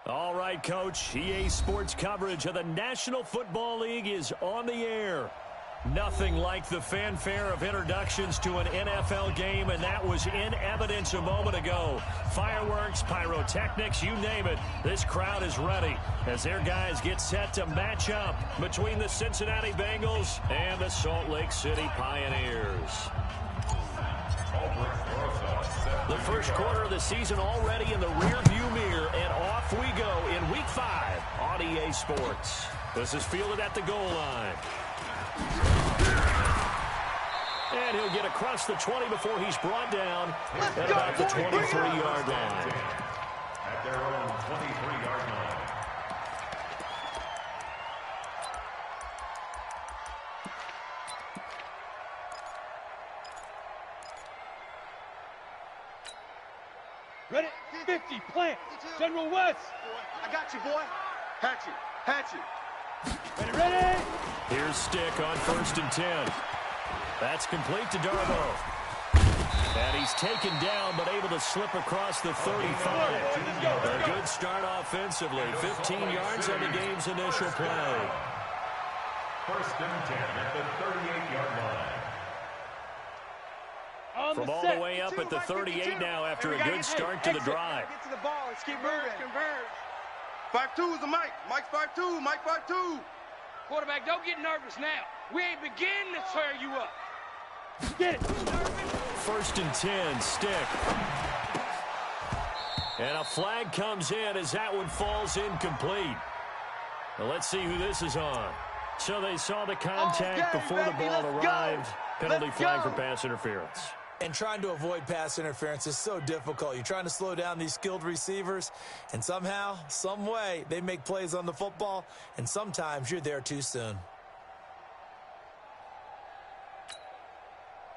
All right, Coach. EA Sports coverage of the National Football League is on the air. Nothing like the fanfare of introductions to an NFL game, and that was in evidence a moment ago. Fireworks, pyrotechnics, you name it. This crowd is ready as their guys get set to match up between the Cincinnati Bengals and the Salt Lake City Pioneers. The first quarter of the season already in the rearview mirror, and off we go in Week 5 on EA Sports. This is fielded at the goal line. And he'll get across the 20 before he's brought down at about the 23-yard line. At their own 23-yard line. Ready? 50, plant. General West. I got you, boy. Hatchet, hatchet. Ready? Here's Stick on 1st and 10. That's complete to Darbo. And he's taken down, but able to slip across the 35. A good start offensively. 15 yards on the game's initial play. 1st and 10 at the 38-yard line. From all the way up at the 38 now after a good start to the drive. Get to the ball. Let's keep moving. Converge. 5-2 is the Mike. Mike's 5-2. Mike 5-2. Quarterback, don't get nervous now. We ain't beginning to tear you up. Get it. 1st and 10, Stick. And a flag comes in as that one falls incomplete. Well, let's see who this is on. So they saw the contact before the ball arrived. Penalty flag for pass interference. And trying to avoid pass interference is so difficult. You're trying to slow down these skilled receivers, and somehow, some way, they make plays on the football, and sometimes you're there too soon.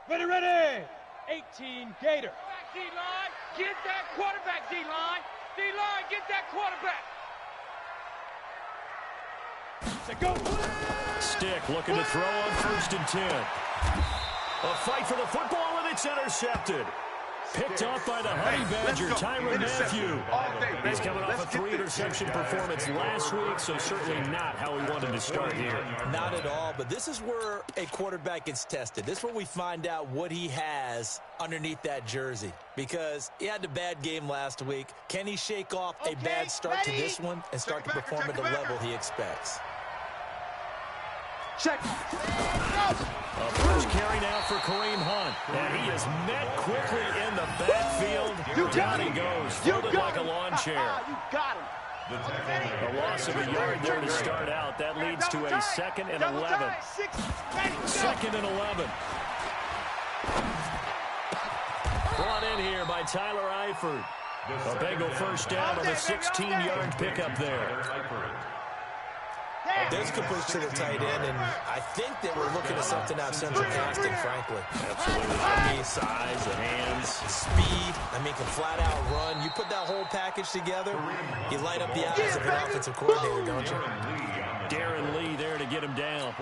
Ready, ready. 18, Gator. D-line, get that quarterback, D-line. D-line, get that quarterback. Go. Stick looking to throw on 1st and 10. A fight for the football, and it's intercepted. Picked off by the Honey Badger, Tyrann Mathieu. He's coming off a 3-interception performance last week, so certainly not how we wanted to start here. Not at all, but this is where a quarterback gets tested. This is where we find out what he has underneath that jersey, because he had a bad game last week. Can he shake off a bad start to this one and start to perform at the level he expects? Check. A first carry now for Kareem Hunt. And he is met quickly in the backfield. Down he goes, folded like a lawn chair. You got him. A loss of a yard there to start out. That leads to a 2nd and 11. 2nd and 11. Brought in here by Tyler Eifert. A Bengal first down on the 16-yard pickup there. There's complete to the tight end, and I think that we're looking at something out of central casting, frankly. Absolutely. I mean, size, the hands, speed. I mean, can flat out run. You put that whole package together, you light up the eyes of an offensive coordinator, don't you? Darren Lee there to get him down.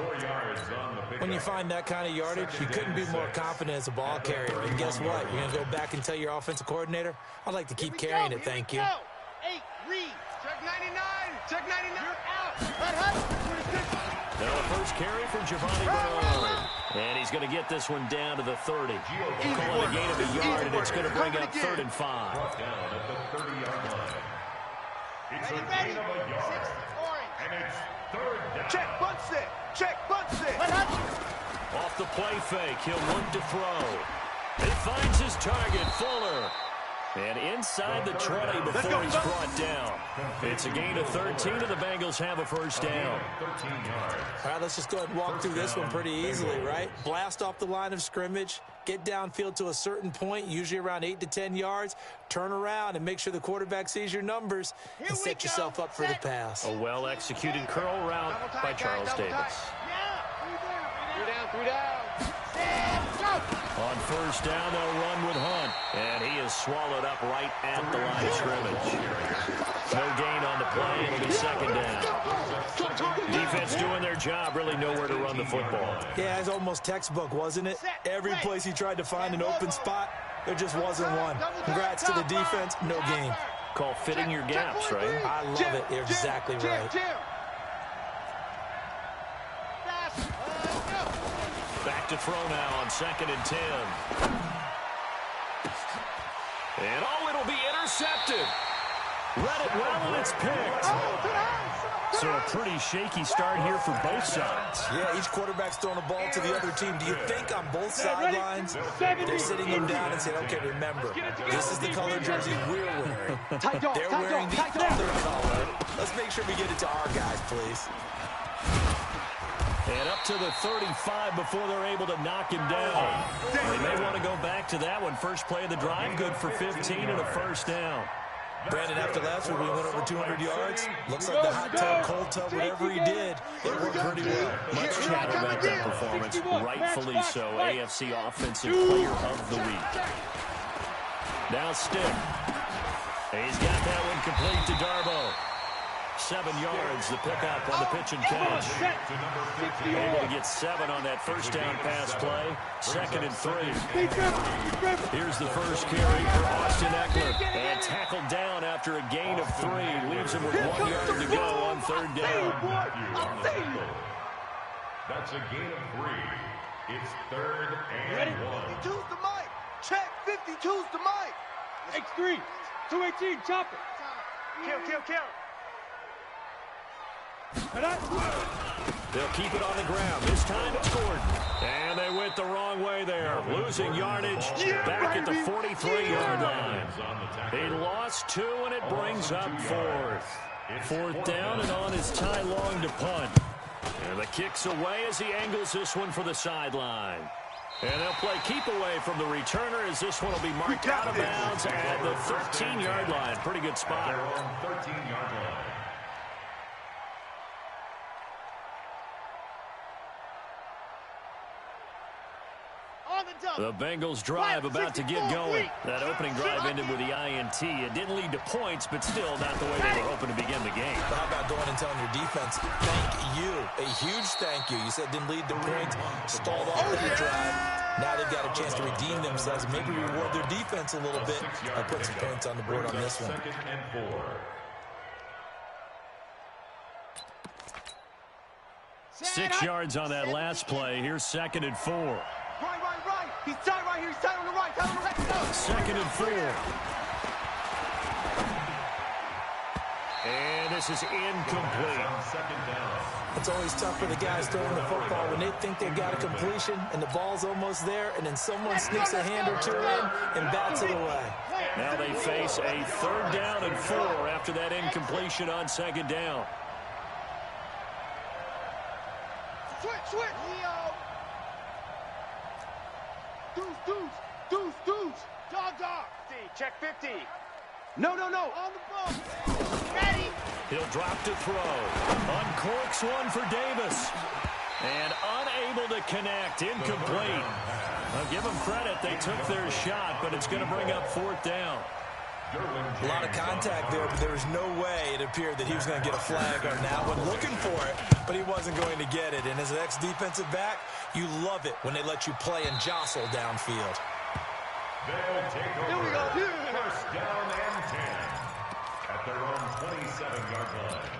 When you find that kind of yardage, you couldn't be more confident as a ball carrier. And guess what? You're going to go back and tell your offensive coordinator, I'd like to keep carrying it, thank you. 8, read. Check 99. Check 99. You're out. Now the first carry for Giovanni Bernard. And he's going to get this one down to the 30. We'll call it a gain of a yard, and it's going to bring up 3rd and 5. Brought down at the 30-yard line. It's a gain of a yard. And it's 3rd down. Check, bunt set. Check, bunt set. Off the play fake, he'll look to throw. He finds his target, Fuller. And inside the 20 before he's brought down. It's a gain of 13, and the Bengals have a first down. 13 yards. All right, let's just go ahead and walk through this one pretty easily, right? Blast off the line of scrimmage, get downfield to a certain point, usually around 8 to 10 yards, turn around and make sure the quarterback sees your numbers and set yourself up for the pass. A well-executed curl route by Charles Davis. 3 down. On first down, they'll run with Hunt. And he is swallowed up right at the line of scrimmage. No gain on the play, and it'll be 2nd down. Defense doing their job, really nowhere to run the football. Yeah, it's almost textbook, wasn't it? Every place he tried to find an open spot, there just wasn't one. Congrats to the defense, no gain. call fitting your gaps, right? I love it. You're exactly right. Back to throw now on 2nd and 10. And it'll be intercepted. Read it well, and it's picked. So a pretty shaky start here for both sides. Yeah, each quarterback's throwing the ball to the other team. Do you think on both sidelines they're sitting them down and saying, okay, remember, this is the color jersey we're wearing. They're wearing the other color. Let's make sure we get it to our guys, please. And up to the 35 before they're able to knock him down. They may want to go back to that one. First play of the drive, good for 15 and a first down. Brandon, after last week, we went over 200 yards. Looks like the hot tub, cold tub, whatever he did, it worked pretty well. Much chatter about that performance. Rightfully so. AFC Offensive Player of the Week. Now Stick. He's got that one complete to Darbo. 7 yards, the pickup on the pitch and catch. Able to get 7 on that first down pass play. 2nd and 3. Here's the first carry for Austin Eckler. And tackled down after a gain of 3. Leaves him with 1 yard to go on 3rd down. That's a gain of 3. It's 3rd and 1. 52's the mic. Check. 52's the mic. X3. 218. Chop it. Kill. They'll keep it on the ground. This time it's Gordon. And they went the wrong way there. Losing yardage back at the 43-yard line. He lost 2, and it brings up 4th. 4th down, and on is Ty Long to punt. And the kick's away as he angles this one for the sideline. And they'll play keep away from the returner as this one will be marked out of bounds at the 13-yard line. Pretty good spot. 13-yard line. The Bengals drive about to get going. That opening drive ended with the INT. It didn't lead to points, but still not the way they were hoping to begin the game. But how about going and telling your defense, thank you, a huge thank you. You said didn't lead to points, stalled off that drive. Now they've got a chance to redeem themselves, maybe reward their defense a little bit, and put some points on the board on this one. 2nd and 4. 6 yards on that last play. Here's 2nd and 4. Right. He's tight right here. He's tight on the right. 2nd and 4. And this is incomplete. 2nd down. It's always tough for the guys throwing the football when they think they've got a completion and the ball's almost there, and then someone sneaks a hand or 2 in and bats it away. Now they face a 3rd down and 4 after that incompletion on 2nd down. Switch. Deuce. Dog. Check 50. No. On the ball. Ready. He'll drop to throw. Uncorks one for Davis. And unable to connect. Incomplete. I'll give them credit. They took their shot, but it's going to bring up 4th down. A lot of contact there, but there was no way it appeared that he was going to get a flag on that one. Looking for it, but he wasn't going to get it. And as an ex-defensive back, you love it when they let you play and jostle downfield. They'll take over. First down and 10 at their own 27-yard line.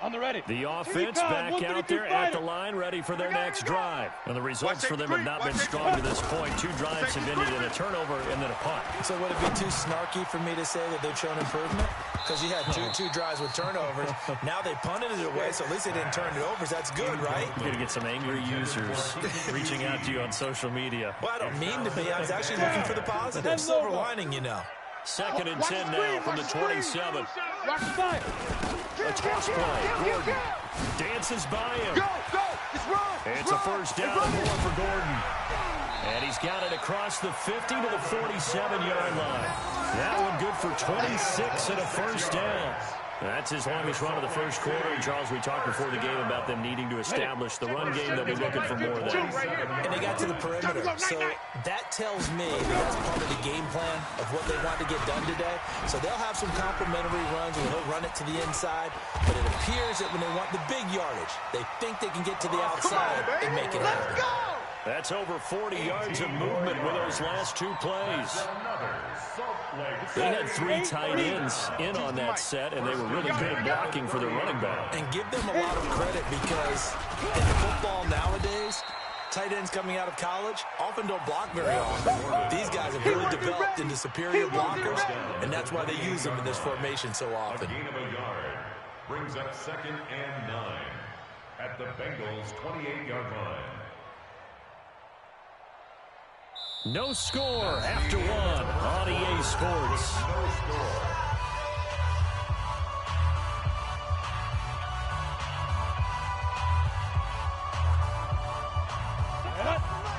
On the ready. The offense back out there at the line, ready for their next drive. And the results for them have not been strong to this point. 2 drives have ended in a turnover and then a punt. So would it be too snarky for me to say that they've shown improvement? Because you had two drives with turnovers. Now they punted it away, so at least they didn't turn it over. That's good, right? You're going to get some angry users reaching out to you on social media. Well, I don't mean to be. I was actually looking for the positive. Silver lining, you know. 2nd and 10 now from the 27. Rock the fire. A toss play. Gordon dances by him. Go. Just run. It's a first down and 4 for Gordon. And he's got it across the 50 to the 47-yard line. That one good for 26 and a first down. That's his longest run of the first quarter. And, Charles, we talked before the game about them needing to establish the run game. They'll be looking for more of that. And they got to the perimeter. So that tells me that's part of the game plan of what they want to get done today. So they'll have some complimentary runs where they'll run it to the inside. But it appears that when they want the big yardage, they think they can get to the outside and make it happen. That's over 40 yards of movement with those last 2 plays. Another They had 3 tight ends in on that set, and they were really good at blocking for their running back. And give them a lot of credit because in football nowadays, tight ends coming out of college often don't block very often. These guys have really developed into superior blockers, and that's why they use them in this formation so often. A gain of a yard brings up 2nd and 9 at the Bengals' 28-yard line. No score after 1 on EA Sports. No score.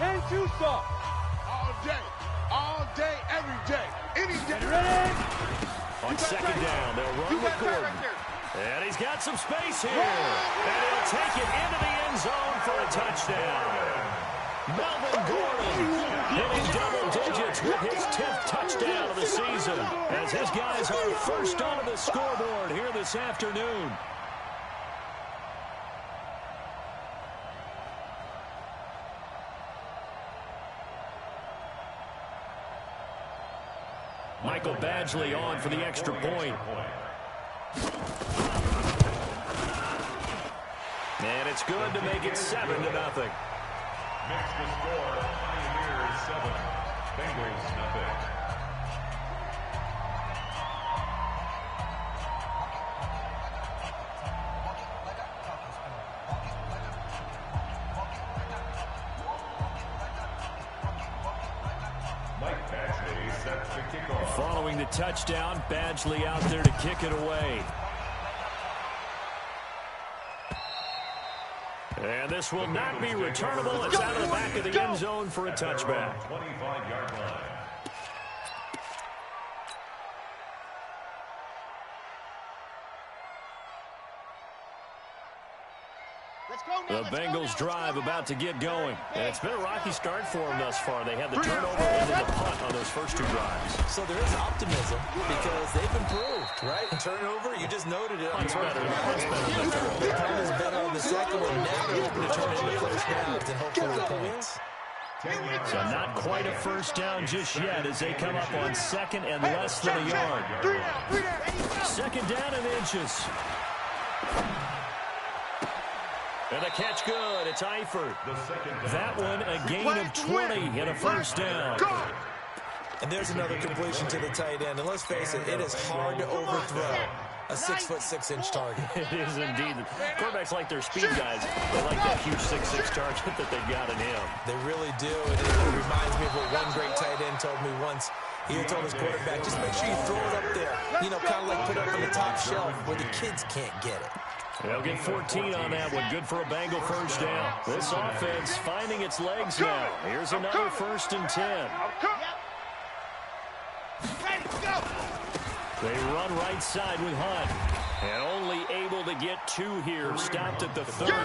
And Tucson. All day, every day, any day. Ready? On 2nd down, they'll run with Gordon. And he's got some space here. And he'll take it into the end zone for a touchdown. Melvin Gordon hitting double digits with his 10th touchdown of the season as his guys are first onto the scoreboard here this afternoon. Michael Badgley on for the extra point. And it's good to make it 7-0. Makes the score Pioneers 7, Bengals nothing. Mike Badgley sets the kickoff. Following the touchdown, Badgley out there to kick it away. And this will not be returnable. It's out of the back of the end zone for a touchback. 25-yard line. The Bengals drive about to get going. And it's been a rocky start for them thus far. They had the turnover and then the punt on those first 2 drives. So there is optimism because they've improved, right? Turnover, you just noted it. Punt's better. The punt is better on the second one. Now they're hoping to turn into first downs and hopefully the points. So not quite a first down just yet as they come up on 2nd and less than a yard. 2nd down and inches. And the catch good. It's Eifert. That one a gain of 20 and a first down. And there's another completion to the tight end. And let's face it, it is hard to overthrow a 6'6" target. It is indeed. Quarterbacks like their speed guys. They like that huge 6'6" target that they've got in him. They really do. And it reminds me of what one great tight end told me once. He told his quarterback, just make sure you throw it up there. You know, kind of like put it up on the top shelf where the kids can't get it. They'll get 14 on that one. Good for a Bengal first down. This offense finding its legs now. Here's another 1st and 10. They run right side with Hunt. And only able to get 2 here. Stopped at the 30. Well,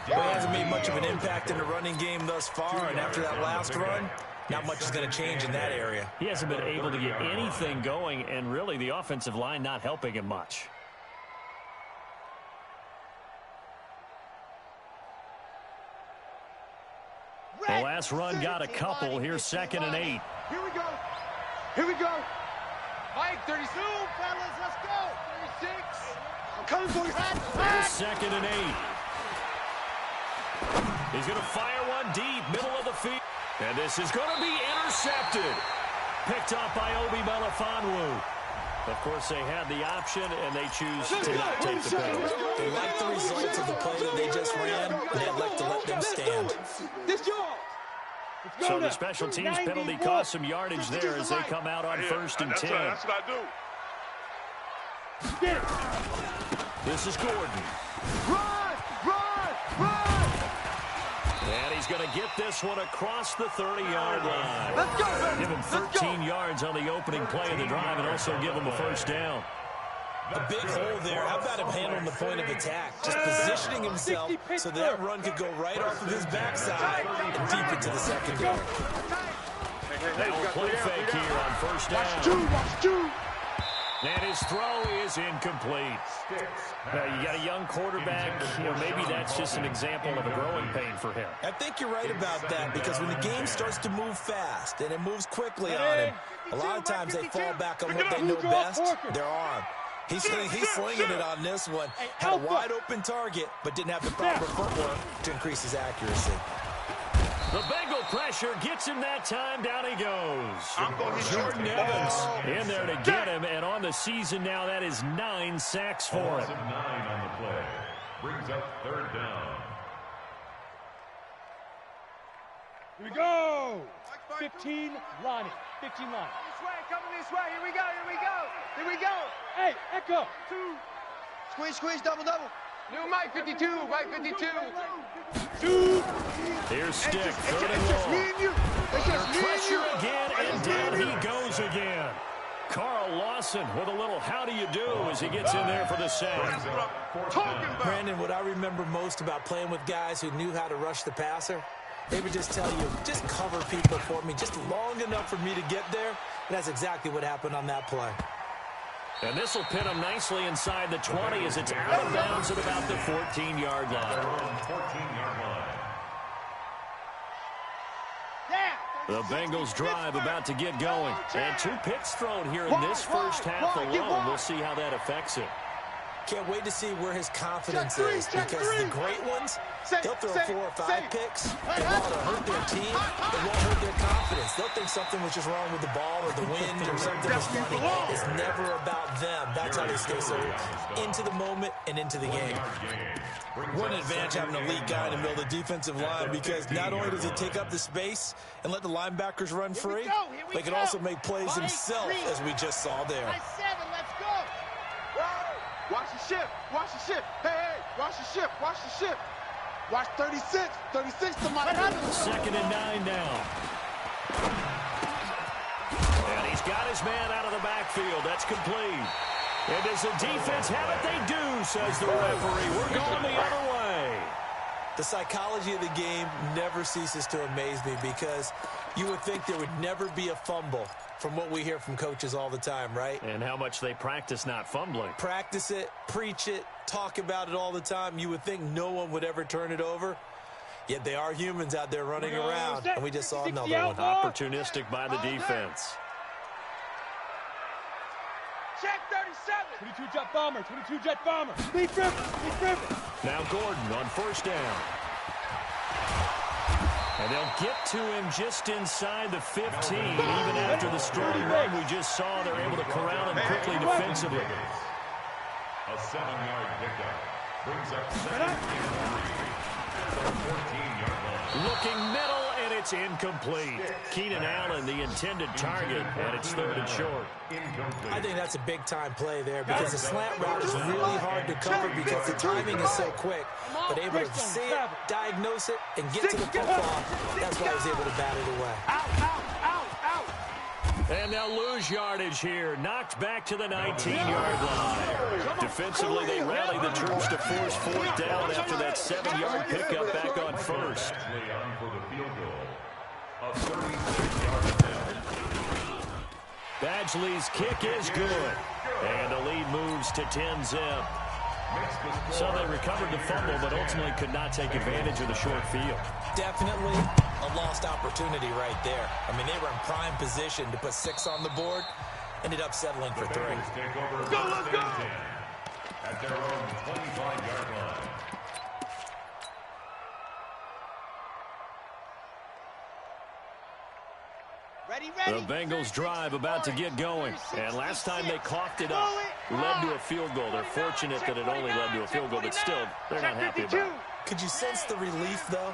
he hasn't made much of an impact in the running game thus far. And after that last run, not much is going to change in that area. He hasn't been able to get anything going. And really the offensive line not helping him much. The last run got a couple. Here's 2nd and 8. Here we go. Here we go. Mike, 32, fellas, let's go. 36. I'm coming for you. Here's 2nd and 8. He's going to fire one deep, middle of the field. And this is going to be intercepted. Picked off by Obi Melifonwu. Of course, they had the option, and they choose to not take the penalty. They like the results of the play that they just ran, and they'd like to let them stand. So the special teams penalty cost some yardage there as they come out on 1st and 10. That's what I do. This is Gordon. Run! And he's going to get this one across the 30-yard line. Let's go, baby. Give him 13 yards on the opening play of the drive and also give him a first down. A big hole there. How about him handling the point of attack? Just positioning himself so that run could go right off of his backside and deep into the secondary. They will play fake here on first down. Watch two. And his throw is incomplete. Now, you got a young quarterback. Maybe that's just an example of a growing pain for him. I think you're right about that, because when the game starts to move fast and it moves quickly on him, a lot of times they fall back on what they know best, their arm. He's slinging it on this one. Had a wide-open target, but didn't have the proper footwork to increase his accuracy. The Bengal pressure gets him that time. Down he goes. Jordan Evans in there to get him, and on the season now, that is 9 sacks for him. 9 on the play. Brings up 3rd down. Here we go. 15 line. 15 line. This way, coming this way. Here we go, here we go. Here we go. Hey, Echo. 2. Squeeze, squeeze, double, double. New Mike 52, Mike 52. 2. Here's Stick. It's 3rd and just me long. and you. It's just me and Pressure you. again, and down he goes again. Carl Lawson with a little how do you do as he gets in there for the sack. Brandon, what I remember most about playing with guys who knew how to rush the passer, they would just tell you, just cover people for me, just long enough for me to get there. And that's exactly what happened on that play. And this will pin him nicely inside the 20 as it's out of bounds at about the 14-yard line. 14-yard line. The Bengals drive about to get going. And 2 picks thrown here in this first half alone. We'll see how that affects it. Can't wait to see where his confidence is, because the great ones, they'll throw 4 or 5 picks, and while it'll hurt their team, it won't hurt their confidence. They'll think something was just wrong with the ball or the wind or something was funny. It's never about them. That's how they stay so into the moment and into the game. What an advantage having an elite guy in the middle of the defensive line, because not only does he take up the space and let the linebackers run free, they can also make plays himself, as we just saw there. Watch the ship. Watch the ship. Hey, watch the ship. Watch the ship. Watch 36. 36 to my 2nd and 9 now. And he's got his man out of the backfield. That's complete. And does the defense have it? They do, says the referee. We're going the other way. The psychology of the game never ceases to amaze me, because you would think there would never be a fumble from what we hear from coaches all the time, right? And how much they practice not fumbling. Practice it, preach it, talk about it all the time. You would think no one would ever turn it over. Yet they are humans out there running around, and we just saw another one. Opportunistic by the defense. Check 37. 22 jet bomber. 22 jet bomber. Lee Griffin. Now Gordon on 1st down. And they'll get to him just inside the 15. Even after the strong run we just saw, they're able to corral him quickly defensively. A 7-yard pickup. Brings up 2nd and 3. 14-yard line. Looking middle, and it's incomplete. Keenan Allen, the intended target, and it's 3rd and short. I think that's a big-time play there, because the slant route is really hard to cover because the timing is so quick. But able to see it, diagnose it, and get to the football, that's why he was able to bat it away. And they'll lose yardage here. Knocked back to the 19-yard line. Defensively, they rally the troops to force 4th down after that 7-yard pickup back on 1st. On for the field goal. A 36-yard attempt. Badgley's kick is good. And the lead moves to 10-zip. So they recovered the fumble, but ultimately could not take advantage of the short field. Definitely a lost opportunity right there. I mean, they were in prime position to put 6 on the board. Ended up settling for 3. Take over. Let's go. At their own 25-yard line. The Bengals drive about to get going. And last time they coughed it up, led to a field goal. They're fortunate that it only led to a field goal, but still, they're not happy about it. Could you sense the relief, though,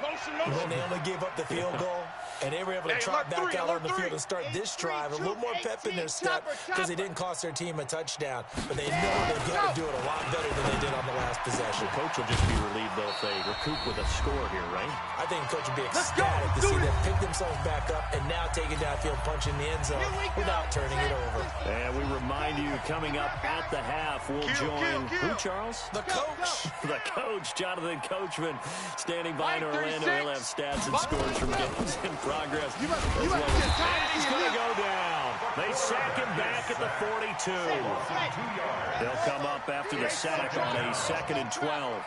when they only gave up the field goal? And they were able to trot back out on the field and start this drive. A little more pep in their step, because they didn't cost their team a touchdown. But they know they've got to do it a lot better than they did on the last possession. The coach will just be relieved, though, if they recoup with a score here, right? I think the coach will be ecstatic to see them pick themselves back up and now take it downfield, punch in the end zone without turning it over. And we remind you, coming up at the half, we'll join who, Charles? The coach. The coach, Jonathan Coachman, standing by in Orlando. He'll have stats and scores from games in progress. And he's going to go down. They sack him back at the 42. They'll come up after the sack on a 2nd and 12.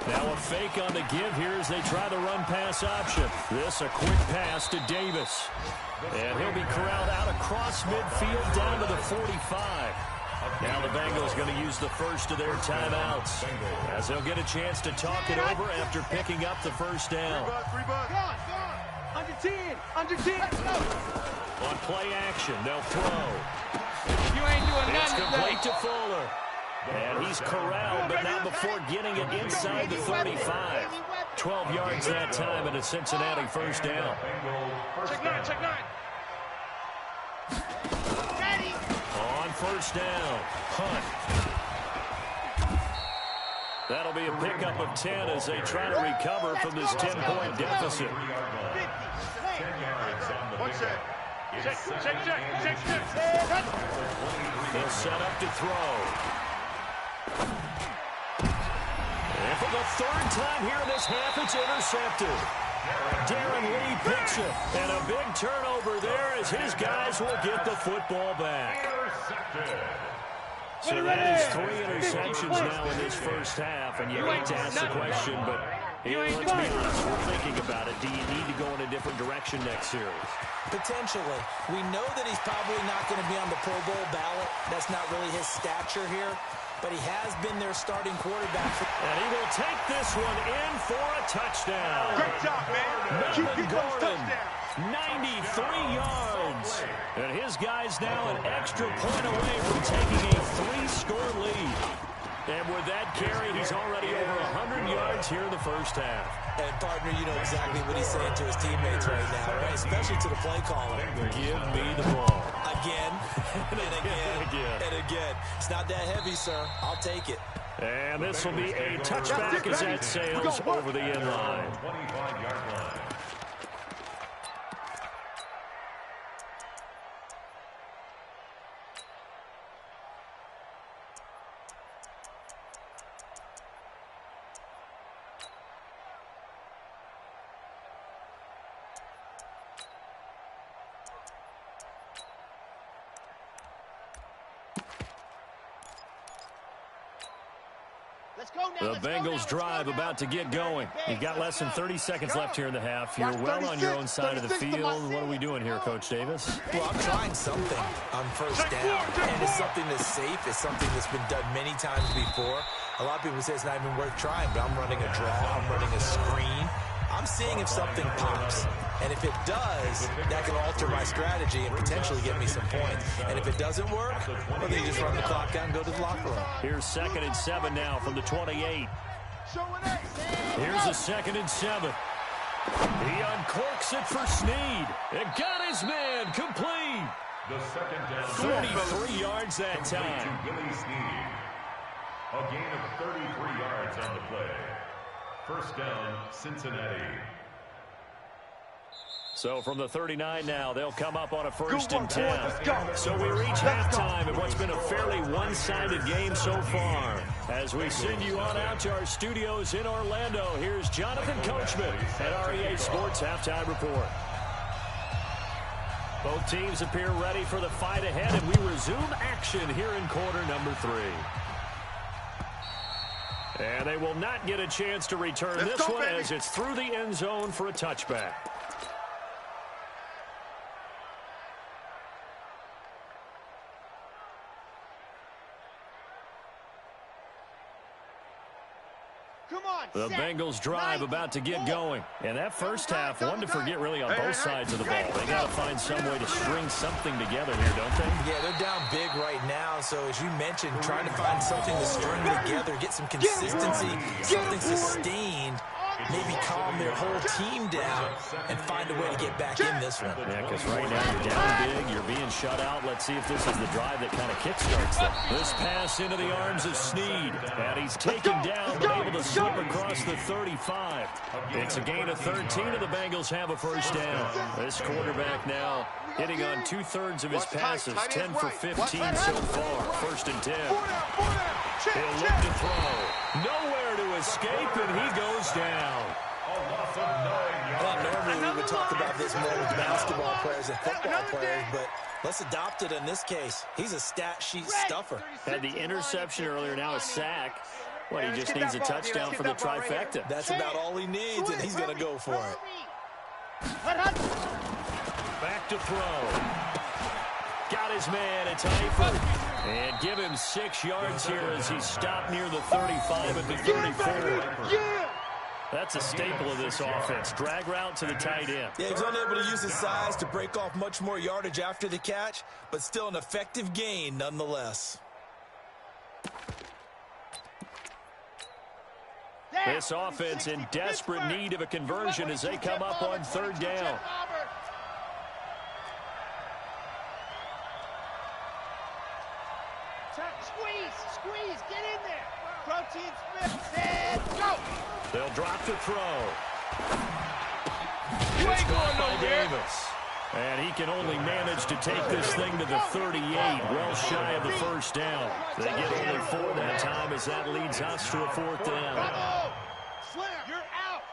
Now a fake on the give here as they try the run-pass option. This a quick pass to Davis. And he'll be corralled out across midfield down to the 45. Now the Bengals going to use the first of their timeouts as they'll get a chance to talk it over after picking up the first down. Under 10, under 10. On play action, they'll throw. You ain't doing It's nothing complete today. to Fuller. And he's corralled, but not before getting it inside the 35. 12 yards that time and a Cincinnati first down. Check 9, check 9. On first down, Hunt. That'll be a pickup of 10 as they try to recover from this 10-point deficit. 10 yards on the Check. They'll set up to throw. And for the 3rd time here in this half, it's intercepted. Darren Lee picks it, and a big turnover there as his guys will get the football back. So that is 3 interceptions now in this first half, and you hate to ask the question, but here, let's be honest, we're thinking about it. Do you need to go in a different direction next series? Potentially. We know that he's probably not going to be on the Pro Bowl ballot. That's not really his stature here. But he has been their starting quarterback. And he will take this one in for a touchdown. Great job, man. Keep getting those touchdowns. 93 yards. And his guys now an extra point away from taking a 3-score lead. And with that carry, he's already over 100 yards here in the first half. And, partner, you know exactly what he's saying to his teammates right now, right? Especially to the play caller. Give me the ball. Again, and again, and again. It's not that heavy, sir. I'll take it. And this will be a touchback as that sails over the end line. 25-yard line. The Bengals drive about to get going. You've got less than 30 seconds left here in the half. You're well on your own side of the field. What are we doing here, Coach Davis? Well, I'm trying something on first down, and it's something that's safe. It's something that's been done many times before. A lot of people say it's not even worth trying, but I'm running a draw. I'm running a screen. I'm seeing if something pops. And if it does, that can alter my strategy and potentially get me some points. And if it doesn't work, well, then you just run the clock out and go to the locker room. Here's 2nd and 7 now from the 28. Here's a 2nd and 7. He uncorks it for Snead. It got his man complete. The second down. 33 yards that time. To Willie Snead. A gain of 33 yards on the play. First down, Cincinnati. So from the 39 now, they'll come up on a 1st and 10. So we reach halftime in what's been a fairly one-sided game so far. As we send you on out to our studios in Orlando, here's Jonathan Coachman at REA Sports Halftime Report. Both teams appear ready for the fight ahead, and we resume action here in quarter number 3. And they will not get a chance to return this one as it's through the end zone for a touchback. The Bengals drive about to get going. And that first half, one to forget really on both sides of the ball. They got to find some way to string something together here, don't they? Yeah, they're down big right now. So as you mentioned, trying to find something to string together, get some consistency, something sustained, maybe calm their whole team down and find a way to get back in this one. Yeah, because right now you're down big, you're being shut out. Let's see if this is the drive that kind of kickstarts them. This pass into the arms of Snead, and he's taken down, but able to slip across the 35. It's a gain of 13, and the Bengals have a first down. This quarterback now hitting on 2/3 of his passes, 10 for 15 so far. 1st and 10. He'll look to throw. Nowhere to escape, and he goes down. A loss of 9 yards. Normally we would talk about this more with basketball players and football players, but let's adopt it in this case. He's a stat sheet stuffer. Had the interception earlier, now a sack. What, he just needs a touchdown for the trifecta. That's about all he needs, and he's going to go for it. Back to throw. Got his man, it's Eifert. And give him 6 yards here as he stopped near the 35 at the 34. That's a staple of this offense. Drag route to the tight end. Yeah, he's unable to use his size to break off much more yardage after the catch, but still an effective gain nonetheless. This offense in desperate need of a conversion as they come up on 3rd down. Squeeze, get in there. Protein Smith, and go. They'll drop the throw. You It's ain't caught going by nowhere. Davis. And he can only manage to take this thing to the 38, well shy of the 1st down. They get only 4 that time as that leads us to a 4th down. Slam, you're out.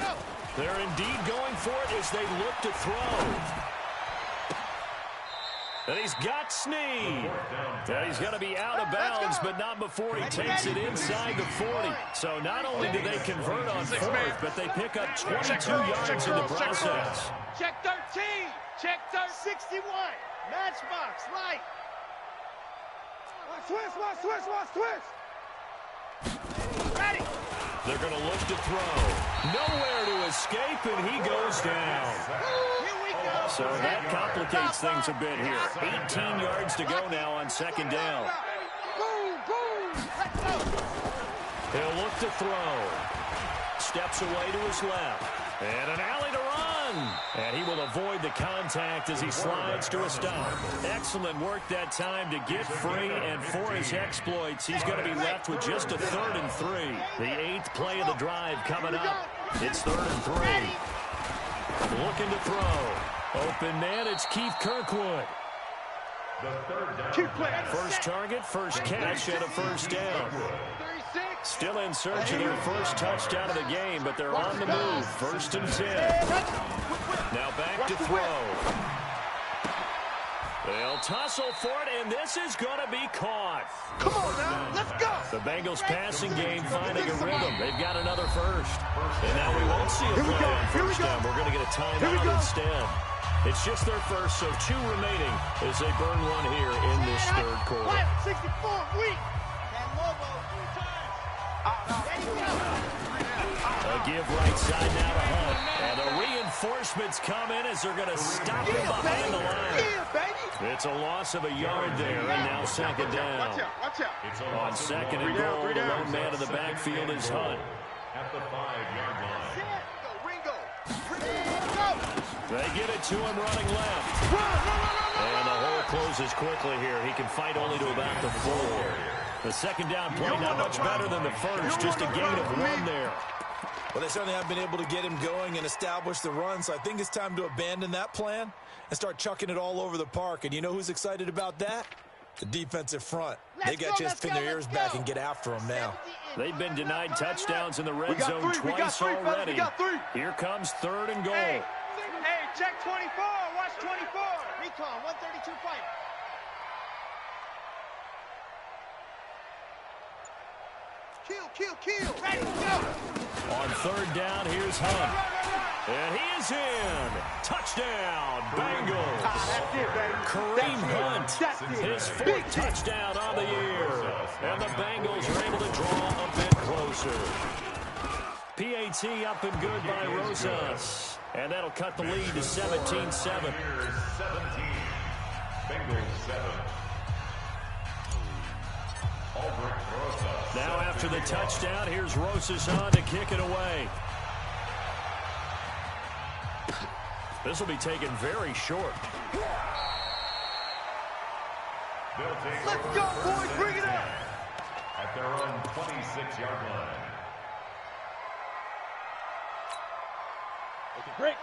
Go. They're indeed going for it as they look to throw. And he's got Snead. And he's going to be out of bounds, but not before he takes it inside the 40. So not only do they convert on 4th, but they pick up 22 yards in the process. Check 13. Check 61. Matchbox, light. Switch. Ready. They're going to look to throw. Nowhere to escape, and he goes down. Here we go. So that complicates things a bit here. 18 yards to go now on 2nd down. Boom. Let's go. He'll look to throw. Steps away to his left. And an alley to run. And he will avoid the contact as he slides to a stop. Excellent work that time to get free. And for his exploits, he's going to be left with just a 3rd and 3. The 8th play of the drive coming up. It's 3rd and 3. Looking to throw. Open man, it's Keith Kirkwood. First target, first catch, and a 1st down. Still in search of their first touchdown of the game, but they're on the move. 1st and 10. Now back to throw. They'll tussle for it, and this is going to be caught. Come on now, let's go. The Bengals passing game finding a rhythm. They've got another 1st. And now we won't see a play on 1st down. We're going to get a timeout instead. It's just their 1st, so 2 remaining as they burn one here in this 3rd quarter. 64, weak. A give right side now to Hunt. And the reinforcements come in as they're going to stop him behind the line. It's a loss of a yard there, and now 2nd down. Watch out. On 2nd and goal, the lone man in the backfield is Hunt. At the 5-yard line. They get it to him running left. And the hole closes quickly here. He can fight only to about the 4. The 2nd down play not much better than the 1st, just a gain of 1 there. Well, they certainly haven't been able to get him going and establish the run, so I think it's time to abandon that plan and start chucking it all over the park. And you know who's excited about that? The defensive front. They got a chance to pin their ears back and get after him now. They've been denied touchdowns in the red zone twice already. Here comes 3rd and goal. Hey, check 24. Watch 24. Recon, 132 fight. Kill. Ready, go. On 3rd down, here's Hunt. And he is in. Touchdown, Bengals. That's it, baby. Kareem Hunt, his 4th touchdown on the year. And the Bengals are able to draw a bit closer. PAT up and good by Rosas. And that'll cut the lead to 17-7. 17. Bengals 7. Now after the touchdown, here's Rosas on to kick it away. This will be taken very short. Let's go, boys. Bring it up. At their own 26-yard line.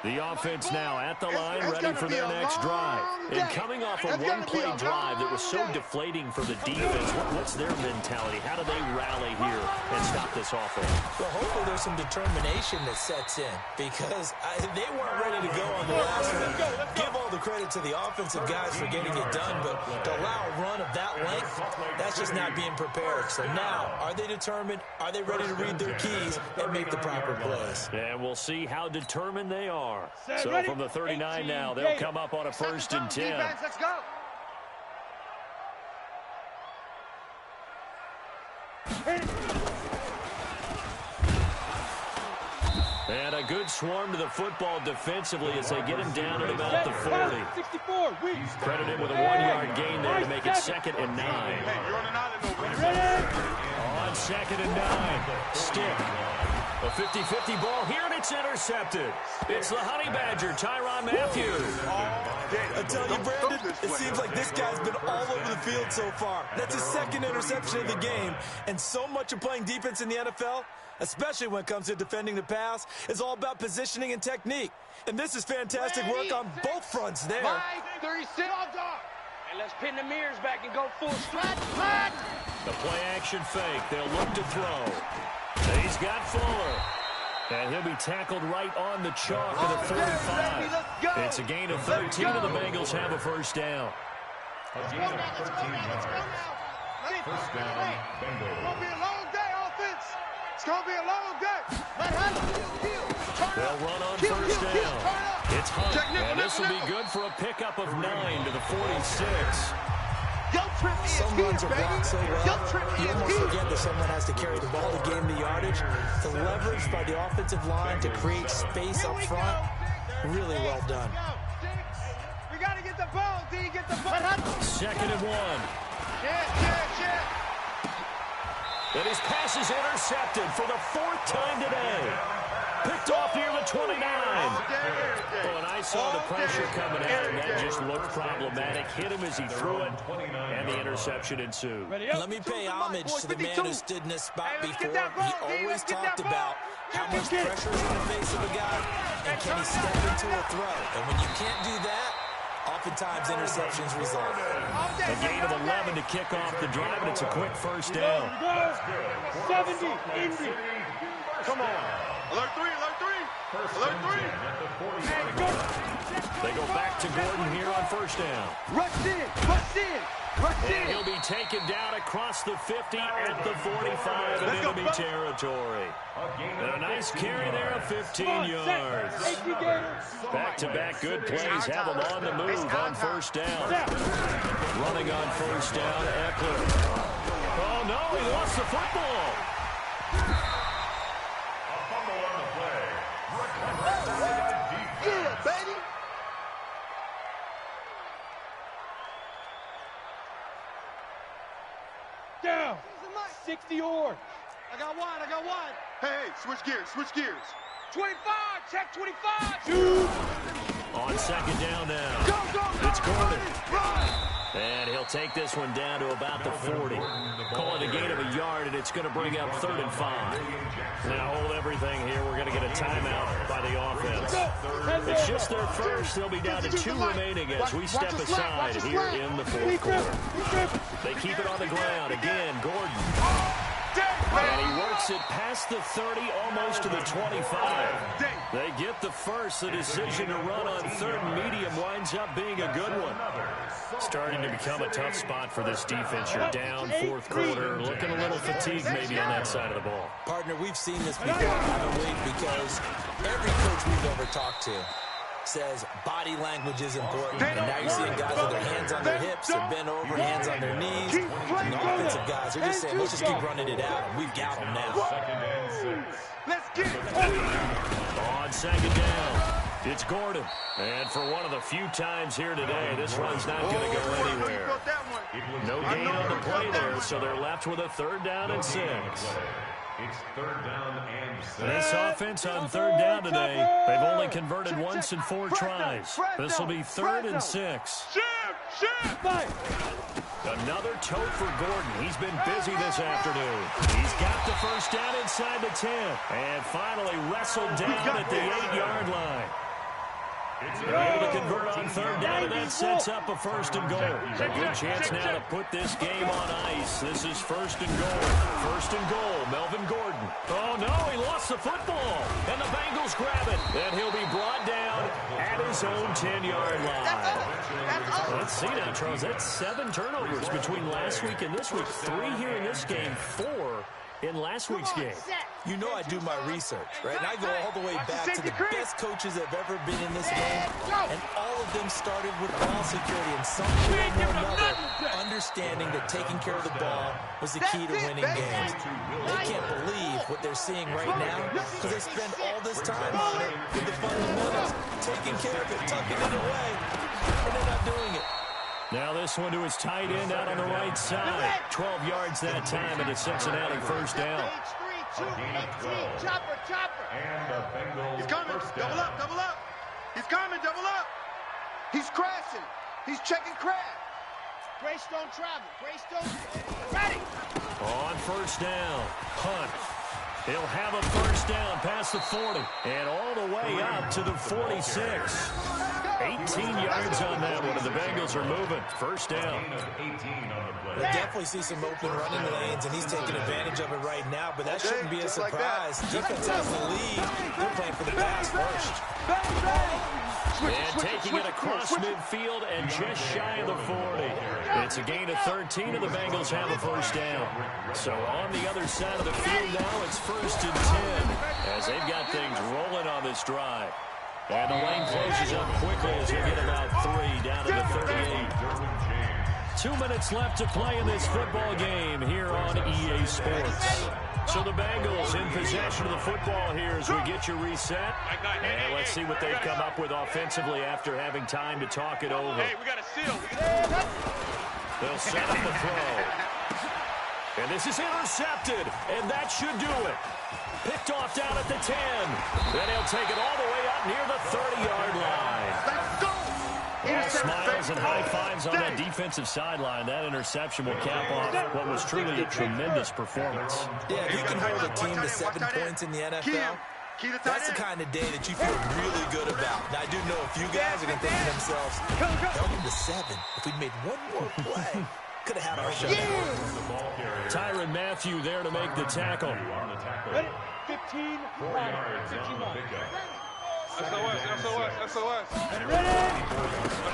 The offense now at the line, ready for their next drive. And coming off a one-play drive that was so deflating for the defense, what's their mentality? How do they rally here and stop this offense? Well, hopefully there's some determination that sets in because they weren't ready to go on the last one. Give all the credit to the offensive guys for getting it done, but to allow a run of that length, that's just not being prepared. So now, are they determined? Are they ready to read their keys and make the proper plays? And we'll see how determined they are. So from the 39 now, they'll come up on a 1st and 10. Let's go. And a good swarm to the football defensively as they get him down at about the 40. 64. Credit him with a 1-yard gain there to make it 2nd and 9. You're on an island over here. On 2nd and 9. Stick. A 50-50 ball here, and it's intercepted. It's the Honey Badger, Tyrann Mathieu. I tell you, Brandon, it seems like this guy's been all over the field so far. That's his 2nd interception of the game. And so much of playing defense in the NFL, especially when it comes to defending the pass, is all about positioning and technique. And this is fantastic work on both fronts there. 36. And let's pin the mirrors back and go full stride. The play-action fake. They'll look to throw. He's got Fuller. And he'll be tackled right on the chalk at the 45. It's a gain of 13, and the Bengals have a 1st down. A gain of 13 yards. 1st down, Bengals. It's going to be a long day, offense. It's going to be a long day. They'll run on 1st down. It's Hunt, and this will be good for a pickup of 9 to the 46. Some runs are blocked so well, you almost forget that someone has to carry the ball to gain the yardage. The leverage by the offensive line to create space up front, really well done. We got to get the ball, D. Get the ball. 2nd and 1. And his pass is intercepted for the 4th time today. Picked off near the 29. Oh, and I saw the pressure coming at him. That just looked problematic. Hit him as he threw it, and the interception ensued. Let me pay homage to the man who stood in this spot before. He always talked about how much pressure is in the face of a guy, and can he step into a throw. And when you can't do that, oftentimes interceptions result. A gain of 11 to kick off the drive, and it's a quick 1st down. 70. Indy. Come on. Alert 3, alert 3. Alert 3. They go back to Gordon here on 1st down. Rush in. And he'll be taken down across the 50 at the 45 and into be territory. And a nice carry there of 15 yards. Back-to-back good plays have them on the move on 1st down. Running on 1st down, Eckler. Oh, no, he lost the football. Yeah, baby. Down. 60 or. I got one. Hey, switch gears. 25. Check 25. On 2nd down now. Go. It's Gordon. And he'll take this one down to about the 40. Call it a gain of a yard, and it's going to bring up 3rd and 5. Now hold everything here. We're going to get a timeout by the offense. It's just their first. They'll be down to 2 remaining as we step aside here in the 4th quarter. They keep it on the ground. Again, Gordon. And he works it past the 30, almost to the 25. They get the first. The decision to run on 3rd and medium winds up being a good one. Starting to become a tough spot for this defense. You're down 4th quarter, looking a little fatigued maybe on that side of the ball. Partner, we've seen this before, haven't we? Because every coach we've ever talked to says body language is important. And now you're seeing guys with their hands on their hips, they're bent over, hands on their knees. And the offensive guys are just saying, let's just keep running it out. And we've got them now. Let's get it. On 2nd down, it's Gordon. And for one of the few times here today, this run's not going to go anywhere. No gain on the play there, so they're left with a 3rd down and 6. It's 3rd down and 6. This offense on 3rd down today, they've only converted once in 4 tries. This will be 3rd and 6. Another tote for Gordon. He's been busy this afternoon. He's got the 1st down inside the 10. And finally wrestled down at the 8-yard line. They're able to convert on third down, and that sets up a 1st and goal. A good chance now to put this game on ice. This is 1st and goal. 1st and goal, Melvin Gordon. Oh, no, he lost the football. And the Bengals grab it. And he'll be brought down at his own 10-yard line. Let's see now, Charles. That's 7 turnovers between last week and this week. 3 here in this game, 4 in last week's game. You know I do my research, right? And I go all the way back to the best coaches that have ever been in this game, and all of them started with ball security in some way or another, understanding that taking care of the ball was the key to winning games. They can't believe what they're seeing right now because they spend all this time on it with the fundamentals, taking care of it, tucking it away, and they're not doing it. Now this one to his tight end out on the right side. 12 yards that time, and a Cincinnati 1st down. Chopper. And the Bengals. He's coming. Double up. He's coming. Double up. He's crashing. He's checking crash. Greystone travel. Greystone ready. On 1st down, Hunt. He'll have a 1st down past the 40 and all the way up to the 46. 18 yards on that one, and the Bengals are moving. 1st down. They definitely see some open running lanes, and he's taking advantage of it right now, but that shouldn't be a surprise. Defense has the lead. They're playing for the pass first. And taking it across midfield and just shy of the 40. It's a gain of 13, and the Bengals have a 1st down. So on the other side of the field now, it's 1st and 10 as they've got things rolling on this drive. And the lane closes up quickly as they get about 3 down to the 38. 2 minutes left to play in this football game here on EA Sports. So the Bengals in possession of the football here as we get you reset. And let's see what they've come up with offensively after having time to talk it over. Hey, we got a seal. They'll set up the throw. And this is intercepted, and that should do it. Picked off down at the 10. Then he'll take it all the way up near the 30-yard line. Let's go. All smiles and high fives on that defensive sideline. That interception will cap off what was truly a tremendous performance. Yeah, if you can hold a team to 7 points in the NFL, that's the kind of day that you feel really good about. Now, I do know a few guys are going to think to themselves, held them to 7. If we'd made one more play, could have had our shot. Tyrann Mathieu there to make the tackle. 15. 4 yards on the pickup. SOS.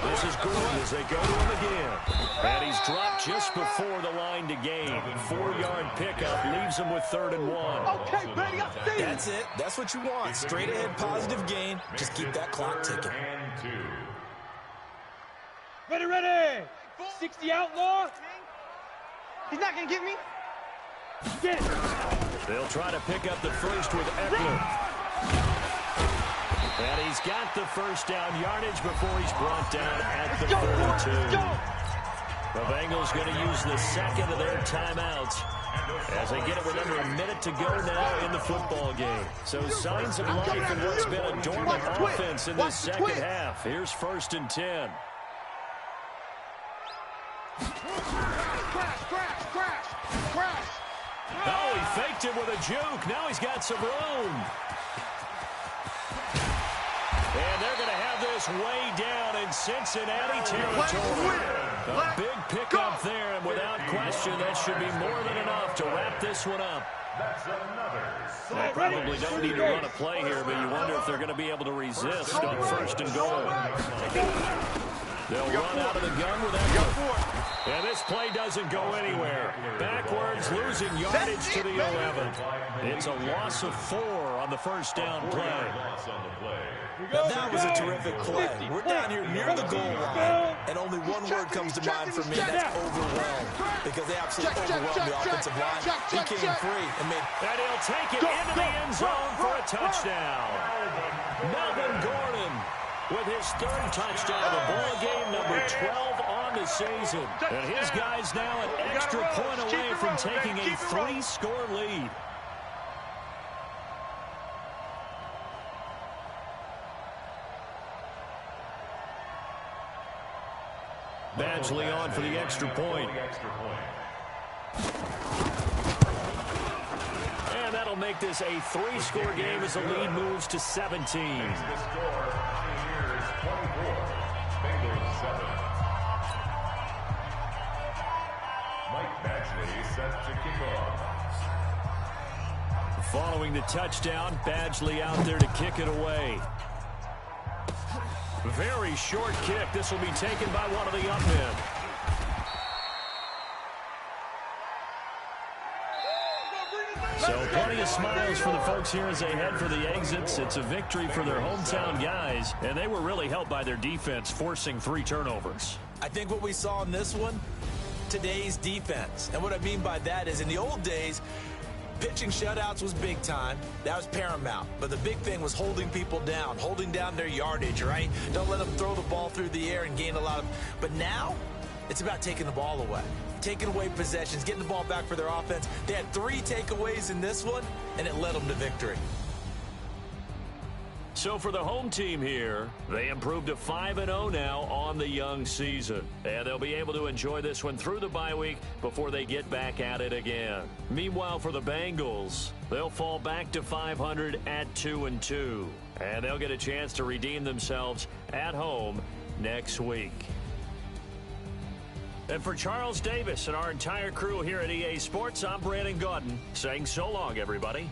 This is Gordon as they go to him again. And he's dropped just before the line to gain. 4-yard pickup leaves him with 3rd and 1. Okay, baby, I see. That's it. That's what you want. Straight ahead positive gain. Just keep that clock ticking. And 2. Ready. 60 outlaw. He's not going to get me. Get it. They'll try to pick up the first with Eckler. And he's got the 1st down yardage before he's brought down at the 32. The Bengals going to use the 2nd of their timeouts as they get it with under a minute to go now in the football game. So signs of life in what's been a dormant offense in this second half. Here's 1st and 10. Crash. Oh, he faked it with a juke. Now he's got some room. And they're going to have this way down in Cincinnati territory. A big pickup there, and without question, that should be more than enough to wrap this one up. They probably don't need to run a play here, but you wonder if they're going to be able to resist on 1st and goal. They'll run out of the gun with Eckler. And this play doesn't go anywhere. Backwards, losing yardage to the 11. It's a loss of 4 on the 1st down play. Now, that was a terrific play. We're down here near the goal line, and only one word comes to mind for me, and that's overwhelmed. Because they absolutely overwhelmed the offensive line. He came free and made... And he'll take it into the end zone for a touchdown. Melvin Gordon with his 3rd touchdown of the ball game, number 12 on the season. And his guys now an extra point away from taking a 3-score lead. Badgley on for the extra point. And that'll make this a 3-score game as the lead moves to 17. following the touchdown. Badgley out there to kick it away. Very short kick. This will be taken by one of the up men. So plenty of smiles for the folks here as they head for the exits. It's a victory for their hometown guys, and they were really helped by their defense, forcing 3 turnovers. I think what we saw in this one, today's defense. And what I mean by that is in the old days, pitching shutouts was big time. That was paramount. But the big thing was holding people down, holding down their yardage, right? Don't let them throw the ball through the air and gain a lot of... But now, it's about taking the ball away. Taking away possessions, getting the ball back for their offense. They had 3 takeaways in this one, and it led them to victory. So for the home team here, they improved to 5-0 now on the young season. And they'll be able to enjoy this one through the bye week before they get back at it again. Meanwhile, for the Bengals, they'll fall back to 500 at 2-2. And they'll get a chance to redeem themselves at home next week. And for Charles Davis and our entire crew here at EA Sports, I'm Brandon Gaudin saying so long, everybody.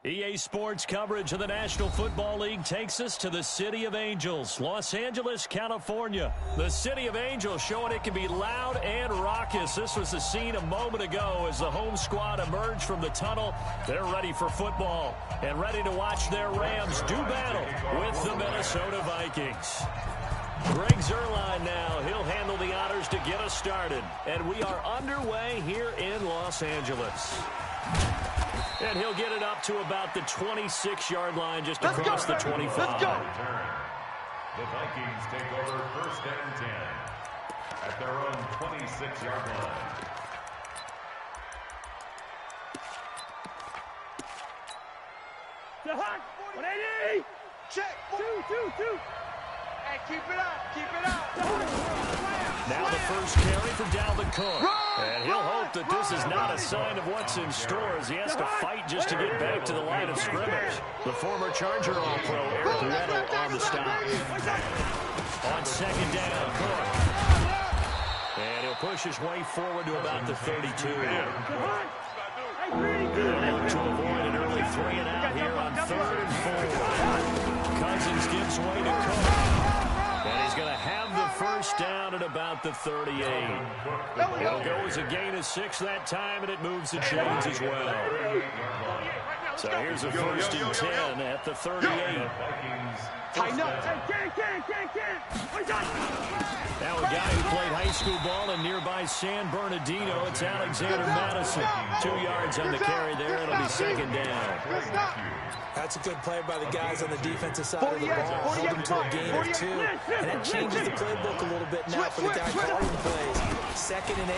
EA Sports coverage of the National Football League takes us to the City of Angels, Los Angeles, California. The City of Angels showing it can be loud and raucous. This was the scene a moment ago as the home squad emerged from the tunnel. They're ready for football and ready to watch their Rams do battle with the Minnesota Vikings. Greg Zuerlein now. He'll handle the honors to get us started. And we are underway here in Los Angeles. And he'll get it up to about the 26-yard line, just across the 25. Let's go. The Vikings take over 1st and 10 at their own 26-yard line. The Hunt, 180. Check. 2. Hey, keep it up. Keep it up. Now the first carry for Dalvin Cook. And he'll hope that this is not a sign of what's in store as he has to fight just to get back to the line of scrimmage. The former Charger All-Pro Eric Weddle on the stop. On 2nd down, Cook. And he'll push his way forward to about the 32. They'll look to avoid an early 3 and out here on 3rd and 4. Cousins gives way to Cook. And he's going to have the first down at about the 38. It'll go as a gain of 6 that time, and it moves the chains as well. So here's a 1st and 10 at the 38. Tighten up. Now a guy who played high school ball in nearby San Bernardino, it's Alexander Madison. 2 yards on the carry there. It'll be 2nd down. That's a good play by the guys on the defensive side of the ball. Hold them to a gain of 2. And that changes the playbook a little bit now for the guy calling plays. 2nd and 8.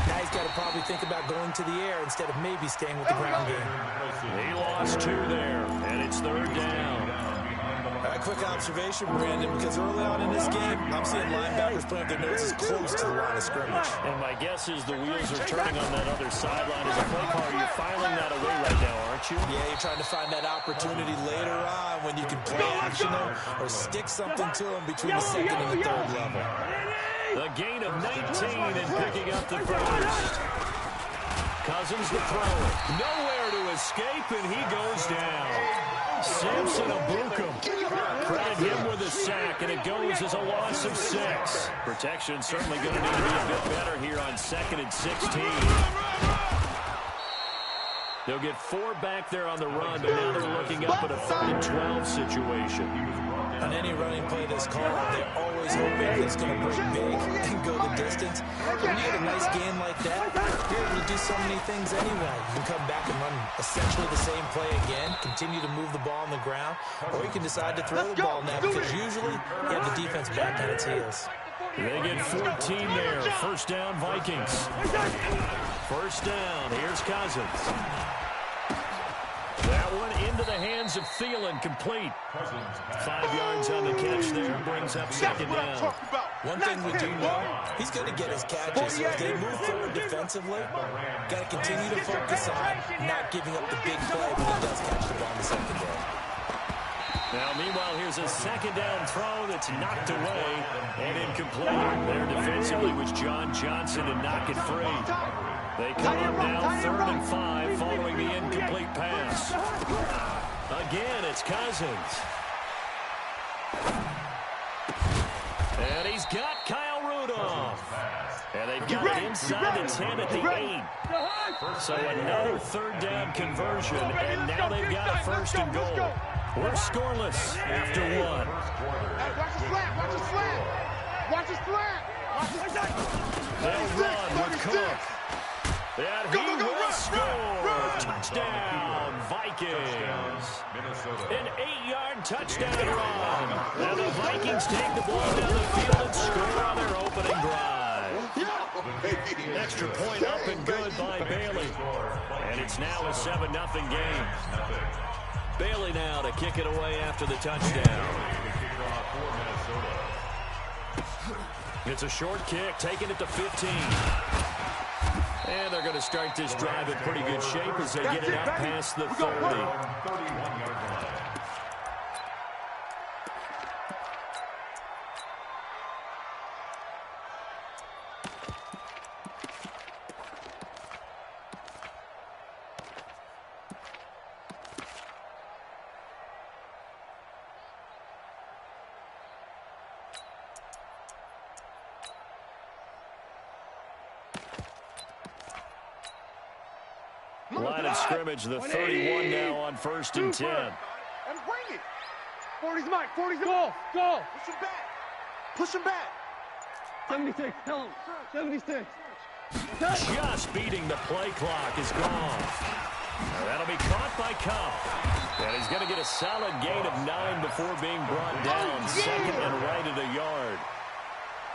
Now he's got to probably think about going to the air instead of maybe staying with the ground game. He lost 2 there, and it's 3rd down. A quick observation, Brandon, because early on in this game, I'm seeing linebackers putting their noses close to the line of scrimmage. And my guess is the wheels are turning on that other sideline. As a play caller, you're filing that away right now, aren't you? Yeah, you're trying to find that opportunity later on when you can play action or stick something to them between the 2nd and the 3rd level. A gain of 19 and picking up the first. Cousins the throw. Nowhere to escape, and he goes down. Samson Abukum. Credit him with a sack, and it goes as a loss of 6. Protection certainly going to need to be a bit better here on 2nd and 16. They'll get 4 back there on the run, but now they're looking up at a 3rd and 12 situation. On any running play that's called, they're always hoping it's going to break big and go the distance. When you get a nice game like that, you're able to do so many things anyway. You can come back and run essentially the same play again, continue to move the ball on the ground, or you can decide to throw the ball now because usually you have the defense back on its heels. They get 14 there. 1st down, Vikings. 1st down. Here's Cousins. That one into the hands of Thielen, complete. 5 yards on the catch there, brings up 2nd down. One thing we do know, he's going to get his catches. So as they move forward defensively, got to continue to focus on not giving up the big play when he does catch the ball in the secondary. Now, meanwhile, here's a 2nd down throw that's knocked away and incomplete. There defensively was John Johnson to knock it free. They come up now 3rd and 5 following the incomplete pass. Again, it's Cousins. And he's got Kyle Rudolph. And they've got it inside the 10 at the 8. So another 3rd down conversion, and now they've got a 1st and goal. We're scoreless after 1. Watch his flat. Watch his flat. Watch his flat. They'll run with Cook. And he will score. Touchdown, Vikings. An 8-yard touchdown run. And the Vikings take the ball down the field and score on their opening drive. Extra point up and good by Bailey. And it's now a 7-0 game. Bailey now to kick it away after the touchdown. It's a short kick, taking it to 15. And they're going to start this drive in pretty good shape as they get it out past the 30. Line of scrimmage, the 31 now on 1st and 10. And bring it. 40's Mike. 40's go. Go. Push him back. Push him back. 76. Tell him. 76. Just beating the play clock is gone. That'll be caught by Cup. And he's going to get a solid gain of 9 before being brought down. Second and right at a yard.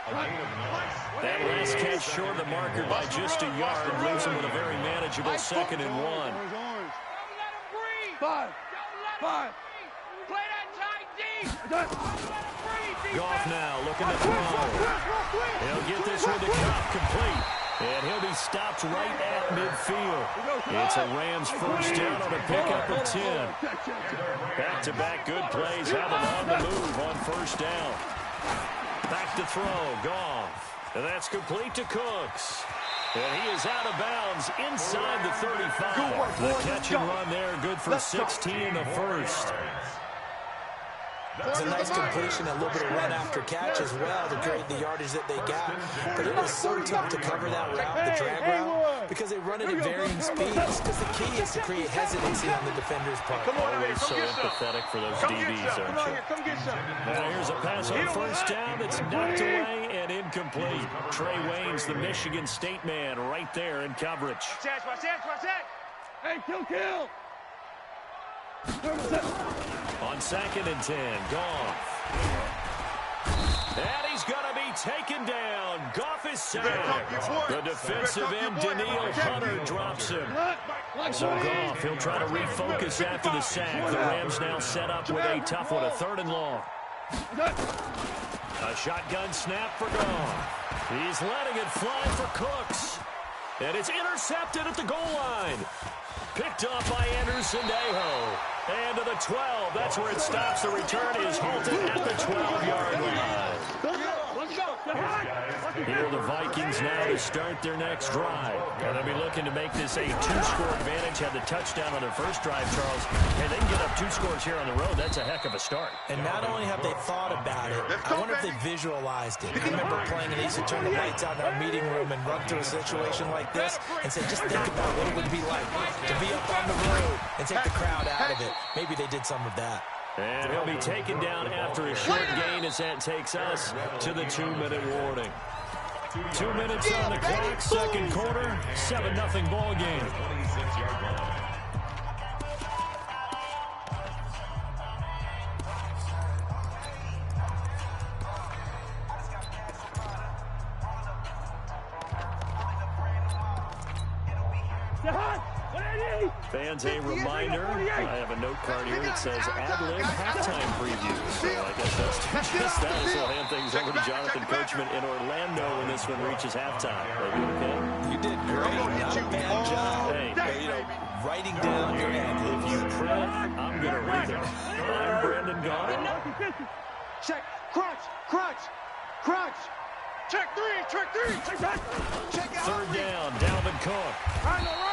That last catch short of the marker by just a yard leaves him with a very manageable 2nd and 1. Don't let him breathe. 5. Play that tight deep. Don't let him breathe. Goff now looking to throw. He'll get this with the Cup complete. And he'll be stopped right at midfield. It's a Rams first down on a pickup of 10. Back-to-back good plays have him on the move on first down. Back to throw, Goff. And that's complete to Cooks. And he is out of bounds inside the 35. The catch and run there, good for 16 in the first. It's a nice completion, a little bit of run after catch as well to create the yardage that they got. But it is so tough to cover that route, the drag route, because they run it at varying speeds. Because the key is to create hesitancy on the defender's part. Always so empathetic for those DBs, aren't you? Now here's a pass on first down that's knocked away and incomplete. Trey Waynes, the Michigan State man, right there in coverage. Watch that. Hey, kill. On 2nd and 10, Goff. And he's going to be taken down. Goff is sacked. The defensive end, Daniil Hunter, drops him. So Goff, he'll try to refocus after the sack. The Rams now set up with a tough one, a 3rd and long. A shotgun snap for Goff. He's letting it fly for Cooks. And it's intercepted at the goal line. Picked up by Anderson-Aho. And to the 12. That's where it stops. The return is halted at the 12-yard line. Here are the Vikings now to start their next drive. And they'll be looking to make this a 2-score advantage. Had the touchdown on their first drive, Charles. And they can get up 2 scores here on the road. That's a heck of a start. And not only have they thought about it, I wonder if they visualized it. I remember playing and they used to turn the lights out in our meeting room and run through a situation like this and say, just think about what it would be like to be up on the road and take the crowd out of it. Maybe they did some of that. And he'll be taken down after a short gain as that takes us to the 2-minute warning. 2 minutes on the clock, second quarter, 7-0 ball game. 26-yard line. Fans, a reminder, I have a note card here that says ad-lib halftime preview. So I guess that's just that. So we'll hand things over to Jonathan Coachman in Orlando when this one reaches halftime. Are you okay? You did great. Not a bad job. Hey, writing down your ad-libs. if you print, I'm going to read them. I'm Brandon Gaudin. Check. Crunch. Check 3. Check out. 3rd down, Dalvin Cook.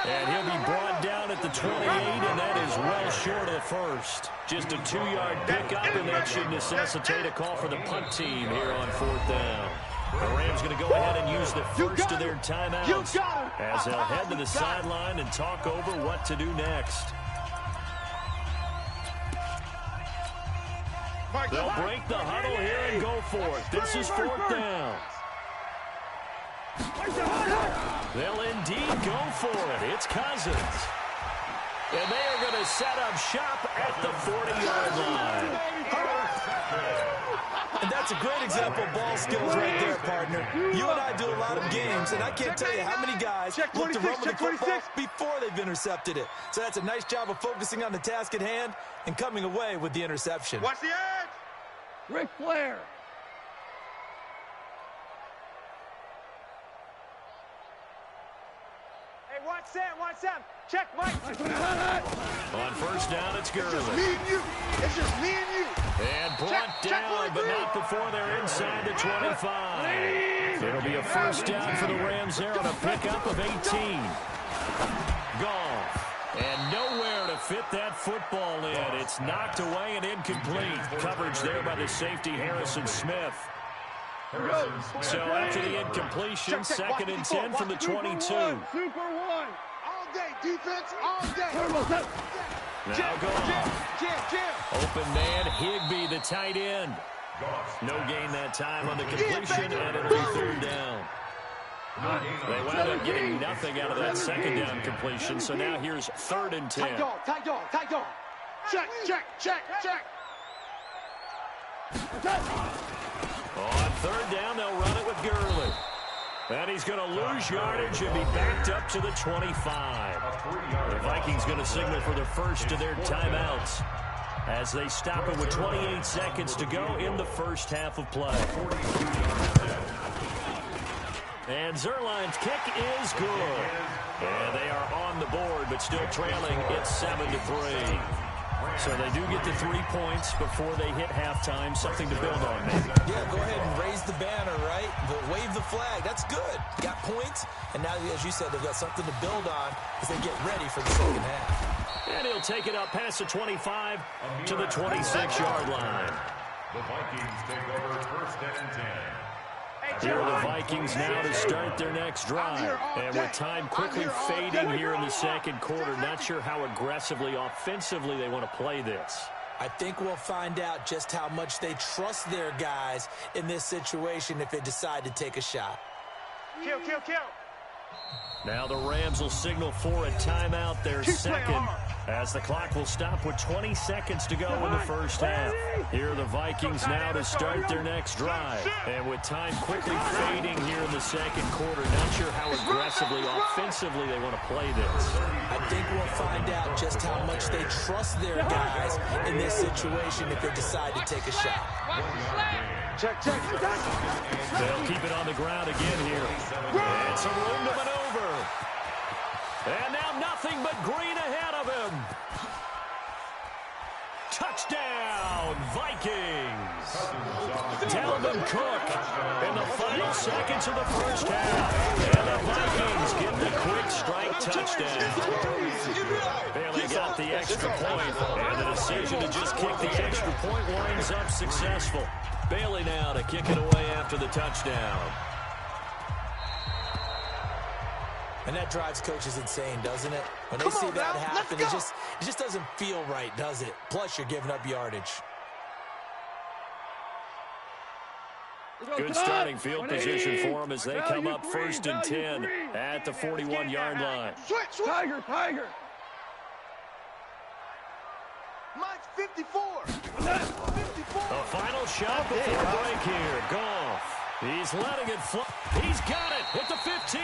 And he'll be brought down at the 28, and that is well short of the first. Just a 2-yard pickup, and that should necessitate a call for the punt team here on 4th down. The Rams going to go ahead and use the first of their timeouts as they'll head to the sideline and talk over what to do next. They'll break the huddle here and go for it. This is 4th down. They'll indeed go for it. It's Cousins. And they are going to set up shop at the 40-yard line. And that's a great example of ball skills right there, partner. You and I do a lot of games, and I can't tell you how many guys look to run with the football before they've intercepted it. So that's a nice job of focusing on the task at hand and coming away with the interception. Watch the edge. Ric Flair. Watch Sam. Check, Mike. On first down, it's Gurley. It's just me and you. And brought down, but not before they're inside the 25. It'll be a first down for the Rams there on a pickup of 18. Goff. And nowhere to fit that football in. It's knocked away and incomplete. Coverage there by the safety, Harrison Smith. So after the incompletion, 2nd and 10 from the 22. Super one. day, defense, all day. Now go on. Open man, Higbee, the tight end. No gain that time on the completion, and it'll be third down. They wound up getting nothing out of that second down completion, so now here's 3rd and 10. Tight dog. Check. On 3rd down, they'll run it with Gurley. And he's going to lose yardage and be backed up to the 25. The Vikings going to signal for the first of their timeouts as they stop it with 28 seconds to go in the first half of play. And Zerline's kick is good. And they are on the board, but still trailing. It's 7-3. So they do get the 3 points before they hit halftime. Something to build on, maybe. Yeah, go ahead and raise the banner, right? But wave the flag. That's good. Got points. And now, as you said, they've got something to build on as they get ready for the second half. And he'll take it up past the 25 to the 26-yard line. The Vikings take over 1st and 10. Here are the Vikings now to start their next drive. And with time quickly fading here in the second quarter, not sure how aggressively, offensively they want to play this. I think we'll find out just how much they trust their guys in this situation if they decide to take a shot. Kill. Now the Rams will signal for a timeout, their second, as the clock will stop with 20 seconds to go in the first half. Here are the Vikings now to start their next drive. And with time quickly fading here in the second quarter, not sure how aggressively, offensively they want to play this. I think we'll find out just how much they trust their guys in this situation if they decide to take a shot. Check. They'll keep it on the ground again here. And some room to maneuver. And now nothing but green ahead of him. Touchdown, Vikings. Dalvin Cook in the final seconds of the first half. And the Vikings get the quick strike touchdown. Bailey got the extra point, and the decision to just kick the extra point winds up successful. Bailey now to kick it away after the touchdown. And that drives coaches insane, doesn't it? When they see that happen, it just doesn't feel right, does it? Plus, you're giving up yardage. Good starting field position for them as they come up 1st and 10 at the 41-yard line. Tiger. Mine's 54. A final shot before break here. Goff. He's letting it fly. He's got it at the 15.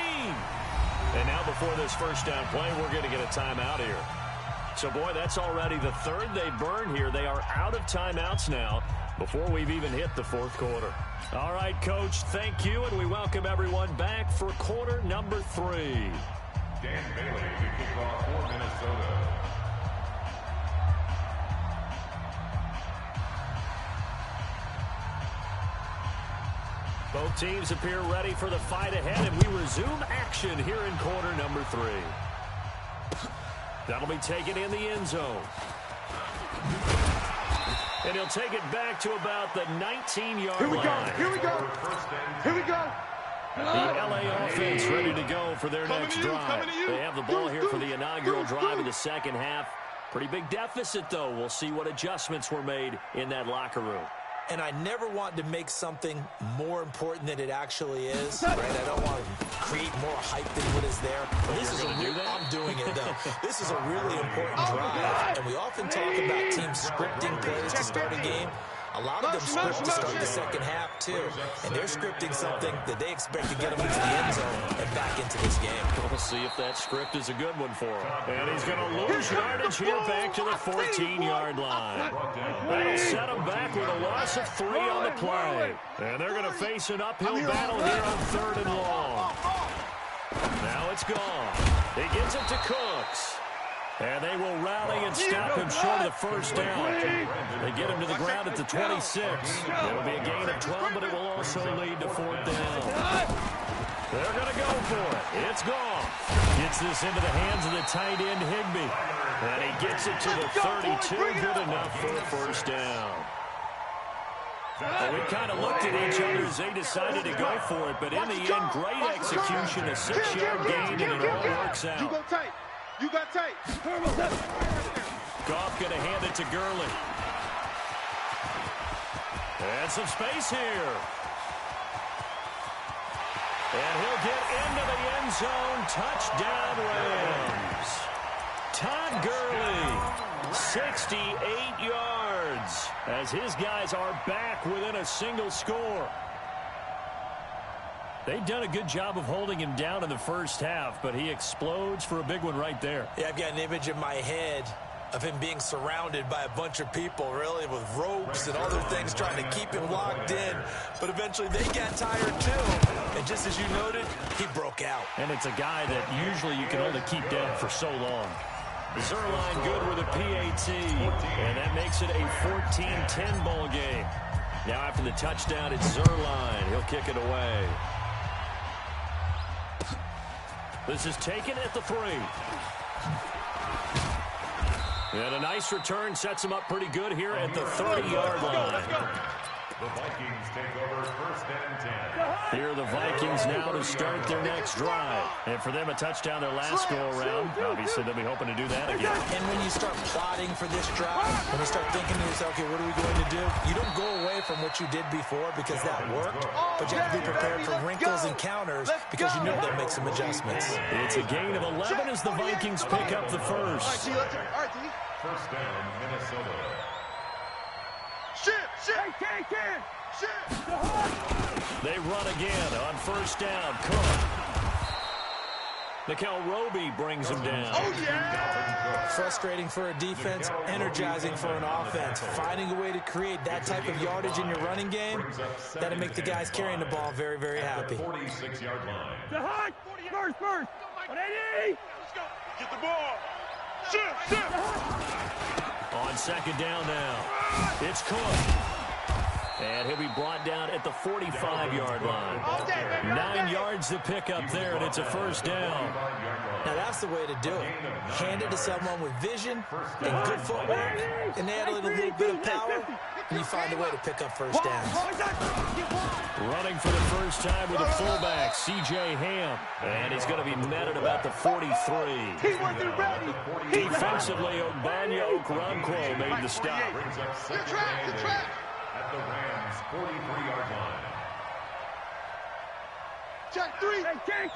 And now before this first down play, we're going to get a timeout here. So, boy, that's already the 3rd they burn here. They are out of timeouts now before we've even hit the 4th quarter. All right, Coach, thank you, and we welcome everyone back for quarter number 3. Dan Bailey to kick off for Minnesota. Both teams appear ready for the fight ahead, and we resume action here in quarter number 3. That'll be taken in the end zone. And he'll take it back to about the 19-yard line. Here we go. The LA offense ready to go for their next drive. They have the ball here for the inaugural drive of the second half. Pretty big deficit, though. We'll see what adjustments were made in that locker room. And I never want to make something more important than it actually is, right? I don't want to create more hype than what is there. This is I'm doing it, though. This is a really important drive, and we often talk about teams scripting plays to start a game. A lot of them script to start the second half, too. And they're scripting something that they expect to get them into the end zone and back into this game. We'll see if that script is a good one for him. And he's going to lose yardage here back to the 14-yard line. That'll set him back with a loss of 3 on the play. And they're going to face an uphill battle here on 3rd and long. Now it's gone. He gets it to Cooks. And they will rally and stop him short of the first down. They get him to the ground at the 26. It'll be a gain of 12, but it will also lead to 4th down. They're going to go for it. It's gone. Gets this into the hands of the tight end, Higbee. And he gets it to the 32. Good enough for a first down. Well, we kind of looked at each other as they decided to go for it, but in the end, great execution, a 6-yard gain, and it all works out. You got tight. Goff going to hand it to Gurley. And some space here. And he'll get into the end zone. Touchdown, Rams. Todd Gurley, 68 yards, as his guys are back within a single score. They've done a good job of holding him down in the first half, but he explodes for a big one right there. Yeah, I've got an image in my head of him being surrounded by a bunch of people, really, with ropes and other things trying to keep him locked in. But eventually they got tired, too. And just as you noted, he broke out. And it's a guy that usually you can only keep down for so long. Zerline good with a PAT, and that makes it a 14-10 ball game. Now after the touchdown, it's Zerline. He'll kick it away. This is taken at the 3. And a nice return sets him up pretty good here at the 30-yard line. The Vikings take over 1st and 10. Here are the Vikings now to start their next drive. And for them, a touchdown their last go-around. Obviously, they'll be hoping to do that again. And when you start plotting for this drive, when you start thinking to yourself, okay, what are we going to do? You don't go away from what you did before because that worked, but you have to be prepared for wrinkles and counters because you know they'll make some adjustments. It's a gain of 11 as the Vikings pick up the first. First down, Minnesota. They run again on first down. Cook. Nickel Roby brings him down. Frustrating for a defense, energizing for an offense. Finding a way to create that type of yardage in your running game, that'll make the guys carrying the ball very, very happy. 46-yard line. First. 180. Get the ball. On second down now, it's Cook. And he'll be brought down at the 45-yard line. 9 yards to pick up there, and it's a first down. Now, that's the way to do it. Hand it to someone with vision and good footwork, and add a little bit of power, and you find a way to pick up first downs. Running for the first time with a fullback, C.J. Ham. And he's going to be met at about the 43. Defensively, Ogbanya Okoronkwo made the stop. Good trap. At the Rams' 43-yard line. Check 3. Can't.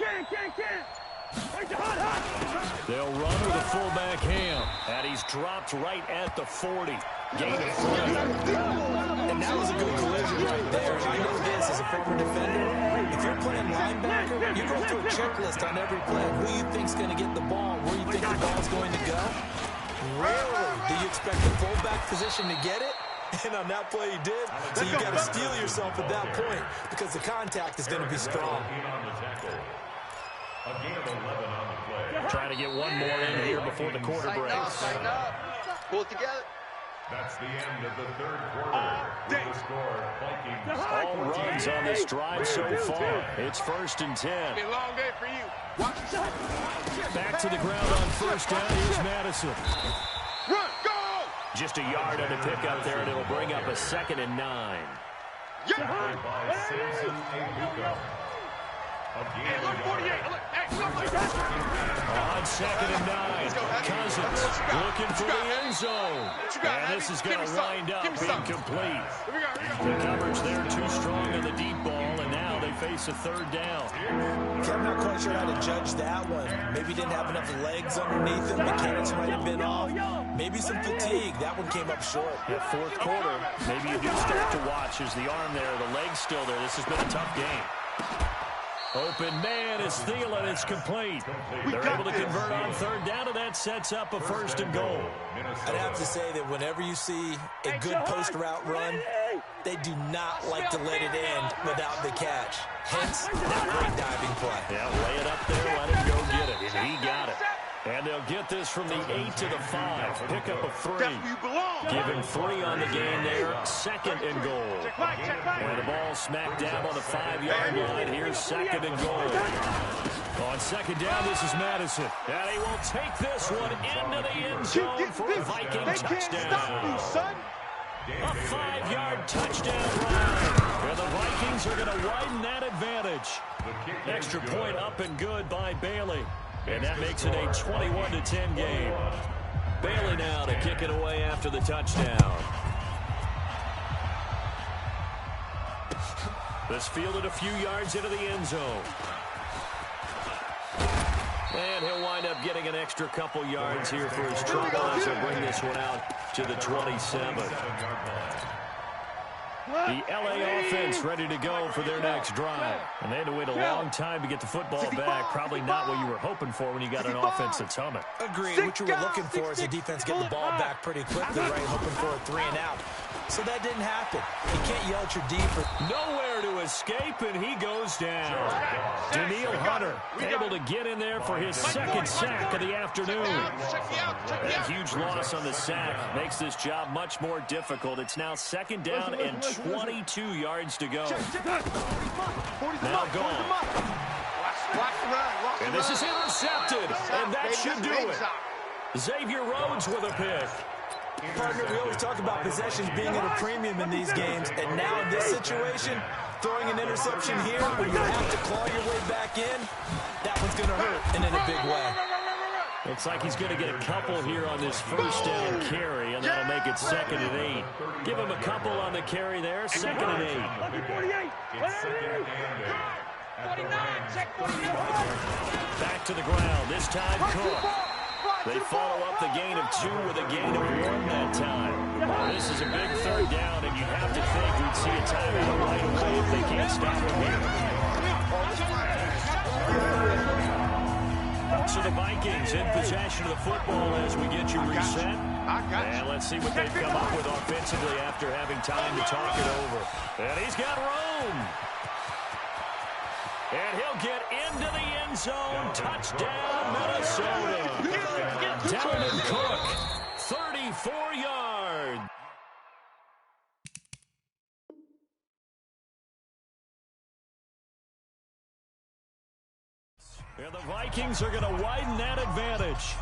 They'll run with a fullback Ham. And he's dropped right at the 40. Gain of 3. And that was a good collision right there. I know this as a former defender. If you're playing linebacker, you go through a checklist on every play. Who you think's going to get the ball, where you think the ball's going to go. Rarely do you expect the fullback position to get it. And on that play he did, so you got to steel yourself at that point because the contact is going to be strong. A gain of 11 on the play. Trying to get one more in here before the quarter breaks. Tighten up. Pull it together. That's the end of the third quarter. With the score, Vikings. All runs on this drive so far. It's 1st and 10. Be a long day for you. Back to the ground on first down. Here's Madison. Run, go! Just a yard on the pickup there, and it'll bring up a 2nd and 9. Played by Samson Abuka. Again, On 2nd and 9, Cousins looking for the end zone. And this is going to wind up incomplete. The coverage there too strong on the deep ball, and now they face a 3rd down. I'm not quite sure how to judge that one. Maybe he didn't have enough legs underneath him. Mechanics might have been off. Maybe some fatigue. That one came up short. That 4th quarter, maybe you do start to watch as the arm there, the leg's still there. This has been a tough game. Open man is Thielen. It's complete. They're able to convert on 3rd down, and that sets up a 1st and goal. I'd have to say that whenever you see a good post route run, they do not like to let it end without the catch. Hence, that great diving play. Yeah, lay it up there, let him go get it, and he got it. And they'll get this from the 8 to the 5. Pick up a 3. That's where you belong. Give him 3 on the game there. 2nd and goal. And the ball smacked down on the 5-yard line. Here's 2nd and goal. On 2nd down, this is Madison. And he will take this one into the end zone for a Viking touchdown. A 5-yard touchdown run. And the Vikings are going to widen that advantage. Extra point up and good by Bailey. And that makes it a 21-10 game. Bailey now to kick it away after the touchdown. This fielded a few yards into the end zone. And he'll wind up getting an extra couple yards here for his trouble as he'll bring this one out to the 27. The LA offense ready to go for their next drive. And they had to wait a long time to get the football back. Probably not what you were hoping for when you got an offense that's humming. Agreed. What you were looking for is the defense getting the ball back pretty quickly, right? Hoping for a 3 and out. So that didn't happen. You can't yell at your deeper. Nowhere to escape, and he goes down. Daniil Hunter able to get in there for his second sack of the afternoon. That huge loss on the sack makes this job much more difficult. It's now second down and 22 yards to go. Now gone. And this is intercepted, and that should do it. Xavier Rhodes with a pick. Partner, we always talk about possessions being at a premium in these games, and now in this situation, throwing an interception here where you have to claw your way back in, that one's going to hurt, and in a big way. Looks like he's going to get a couple here on this first down carry, and that'll make it 2nd and 8. Give him a couple on the carry there, 2nd and 8. Back to the ground, this time Cook. They follow up the gain of 2 with a gain of 1 that time. Well, this is a big 3rd down, and you have to think we'd see a timeout right away if they can't stop him here. So the Vikings in possession of the football as we get you reset. And let's see what they've come up with offensively after having time to talk it over. And he's got room. And he'll get into the end zone. Touchdown, Minnesota. Dalvin Cook, 34 yards. And the Vikings are going to widen that advantage.